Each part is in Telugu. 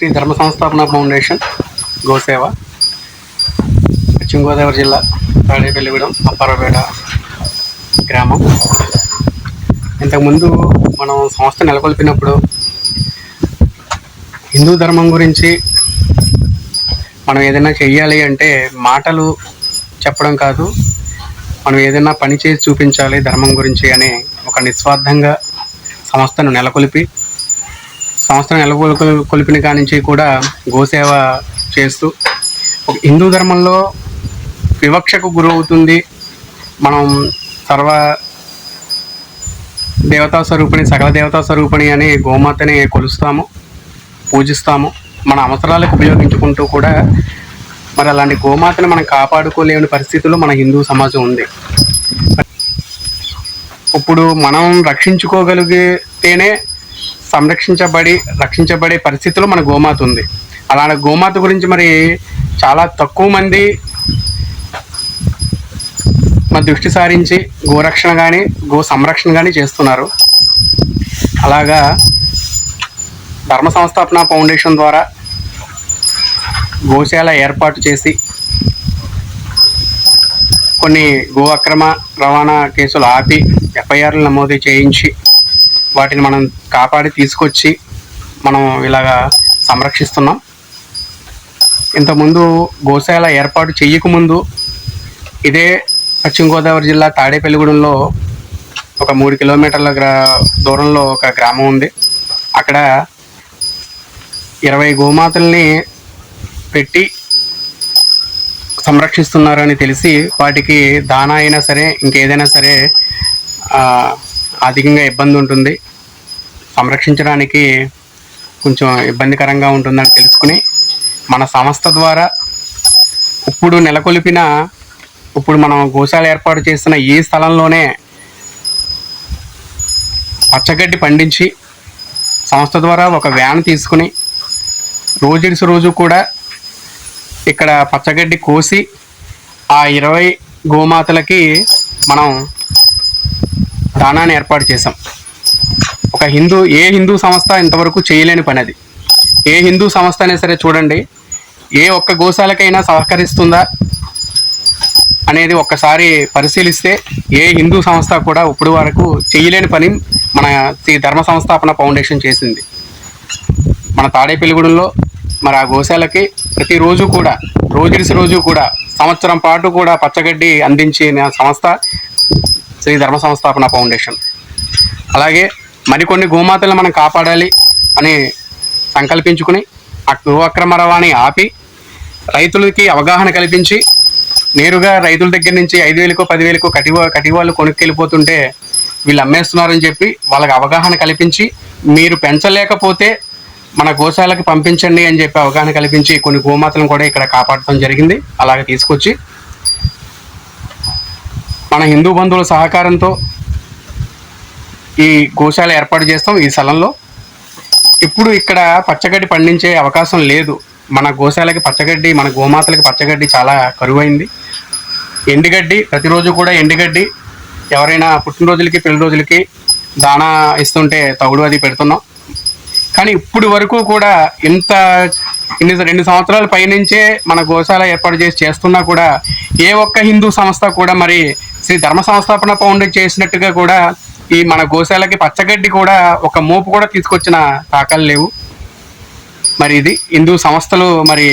శ్రీ ధర్మ సంస్థాపన ఫౌండేషన్ గోసేవ, పశ్చిమ గోదావరి జిల్లా తాడేపల్లిగూడెం అప్పారావుపేట గ్రామం. ఇంతకుముందు మనం సంస్థ నెలకొల్పినప్పుడు హిందూ ధర్మం గురించి మనం ఏదైనా చెయ్యాలి అంటే మాటలు చెప్పడం కాదు, మనం ఏదైనా పని చేసి చూపించాలి ధర్మం గురించి అనే ఒక నిస్వార్థంగా సంస్థను నెలకొల్పిన కాడి నుంచి కూడా గోసేవ చేస్తూ హిందూ ధర్మంలో వివక్షకు గురవుతుంది. మనం సర్వ దేవతా స్వరూపిణి, సకల దేవతా స్వరూపిణి అని గోమాతని కొలుస్తాము, పూజిస్తాము. మన అవసరాలకు ఉపయోగించుకుంటూ కూడా మరి అలాంటి గోమాతని మనం కాపాడుకోలేని పరిస్థితుల్లో మన హిందూ సమాజం ఉంది. ఇప్పుడు మనం రక్షించుకోగలిగితేనే రక్షించబడే పరిస్థితుల్లో మన గోమాత ఉంది. అలాంటి గోమాత గురించి మరి చాలా తక్కువ మంది మన దృష్టి సారించి గోరక్షణ కానీ గో సంరక్షణ కానీ చేస్తున్నారు. అలాగా ధర్మ సంస్థాపన ఫౌండేషన్ ద్వారా గోశాల ఏర్పాటు చేసి కొన్ని గో అక్రమ రవాణా కేసులు ఆపి ఎఫ్ఐఆర్లు నమోదు చేయించి వాటిని మనం కాపాడి తీసుకొచ్చి మనం ఇలాగా సంరక్షిస్తున్నాం. ఇంతకుముందు గోశాల ఏర్పాటు చేయకముందు ఇదే పశ్చిమ గోదావరి జిల్లా తాడేపల్లిగూడెంలో ఒక 3 కిలోమీటర్ల దూరంలో ఒక గ్రామం ఉంది. అక్కడ 20 గోమాతల్ని పెట్టి సంరక్షిస్తున్నారని తెలిసి వాటికి దానా అయినా సరే ఇంకేదైనా సరే అధికంగా ఇబ్బంది ఉంటుంది, సంరక్షించడానికి కొంచెం ఇబ్బందికరంగా ఉంటుందని తెలుసుకుని మన సంస్థ ద్వారా ఇప్పుడు మనం గోశాల ఏర్పాటు చేస్తున్న ఈ స్థలంలోనే పచ్చగడ్డి పండించి సంస్థ ద్వారా ఒక వ్యాన్ తీసుకుని రోజు కూడా ఇక్కడ పచ్చగడ్డి కోసి ఆ 20 గోమాతలకి మనం దానాన్ని ఏర్పాటు చేసాం. ఏ హిందూ సంస్థ ఇంతవరకు చేయలేని పని అది. ఏ హిందూ సంస్థ అయినా సరే చూడండి, ఏ ఒక్క గోశాలకైనా సహకరిస్తుందా అనేది ఒక్కసారి పరిశీలిస్తే ఏ హిందూ సంస్థ కూడా ఇప్పుడు వరకు చేయలేని పని మన శ్రీ ధర్మ సంస్థాపన ఫౌండేషన్ చేసింది. మన తాడేపల్లిగూడెంలో మరి ఆ గోశాలకి ప్రతిరోజు కూడా రోజు కూడా సంవత్సరం పాటు కూడా పచ్చగడ్డి అందించిన సంస్థ శ్రీ ధర్మ సంస్థాపన ఫౌండేషన్. అలాగే మరికొన్ని గోమాతలను మనం కాపాడాలి అని సంకల్పించుకుని ఆ గో అక్రమ రవాణా ఆపి రైతులకి అవగాహన కల్పించి నేరుగా రైతుల దగ్గర నుంచి 5,000కో 10,000కో కటివాళ్ళు కొనుక్కెళ్ళిపోతుంటే వీళ్ళు అమ్మేస్తున్నారని చెప్పి వాళ్ళకి అవగాహన కల్పించి మీరు పెంచలేకపోతే మన గోశాలకు పంపించండి అని చెప్పి అవగాహన కల్పించి కొన్ని గోమాతలను కూడా ఇక్కడ కాపాడటం జరిగింది. అలాగే తీసుకొచ్చి మన హిందూ బంధువుల సహకారంతో ఈ గోశాల ఏర్పాటు చేస్తాం ఈ స్థలంలో. ఇప్పుడు ఇక్కడ పచ్చగడ్డి పండించే అవకాశం లేదు. మన గోశాలకి పచ్చగడ్డి, మన గోమాతలకి పచ్చగడ్డి చాలా కరువైంది. ఎండుగడ్డి ప్రతిరోజు కూడా ఎండుగడ్డి ఎవరైనా పుట్టినరోజులకి పెళ్లి రోజులకి దానా ఇస్తుంటే తవుడు అది పెడుతున్నాం. కానీ ఇప్పుడు వరకు కూడా 2 సంవత్సరాల పైనుంచే మన గోశాల ఏర్పాటు చేస్తున్నా కూడా ఏ ఒక్క హిందూ సంస్థ కూడా మరి శ్రీ ధర్మ సంస్థాపన ఫౌండేషన్ చేసినట్టుగా కూడా ఈ మన గోశాలకి పచ్చగడ్డి కూడా ఒక మోపు కూడా తీసుకొచ్చిన దాఖలు లేవు. మరి ఇది హిందూ సంస్థలు మరి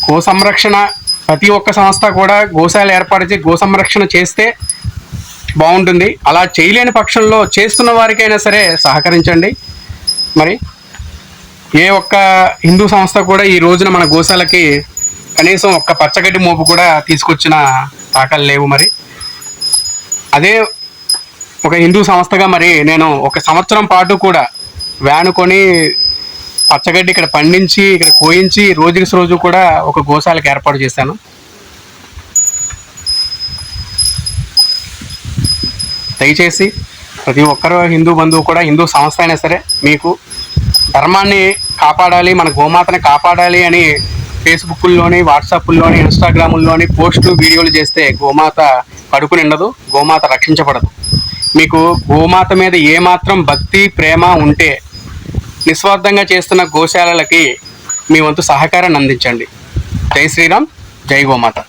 గో సంరక్షణ ప్రతి ఒక్క సంస్థ కూడా గోశాల ఏర్పాటు చేసి గో సంరక్షణ చేస్తే బాగుంటుంది. అలా చేయలేని పక్షంలో చేస్తున్న వారికైనా సరే సహకరించండి. మరి ఏ ఒక్క హిందూ సంస్థ కూడా ఈ రోజున మన గోశాలకి కనీసం ఒక్క పచ్చగడ్డి మోపు కూడా తీసుకొచ్చిన దాఖలు లేవు. మరి అదే ఒక హిందూ సంస్థగా మరి నేను 1 సంవత్సరం పాటు కూడా వ్యాను కొని పచ్చగడ్డి ఇక్కడ పండించి ఇక్కడ కోయించి రోజు కూడా ఒక గోశాలకు ఏర్పాటు చేశాను. దయచేసి ప్రతి ఒక్కరు హిందూ బంధువు కూడా హిందూ సంస్థ అయినా సరే మీకు ధర్మాన్ని కాపాడాలి, మన గోమాతని కాపాడాలి అని ఫేస్బుక్లోని, వాట్సాప్లోని, ఇన్స్టాగ్రాముల్లోని పోస్టులు వీడియోలు చేస్తే గోమాత కడుపు నిండదు, గోమాత రక్షించబడదు. మీకు గోమాత మీద ఏమాత్రం భక్తి ప్రేమ ఉంటే నిస్వార్థంగా చేస్తున్న గోశాలలకి మీ వంతు సహకారాన్ని అందించండి. జై శ్రీరామ్, జై గోమాత.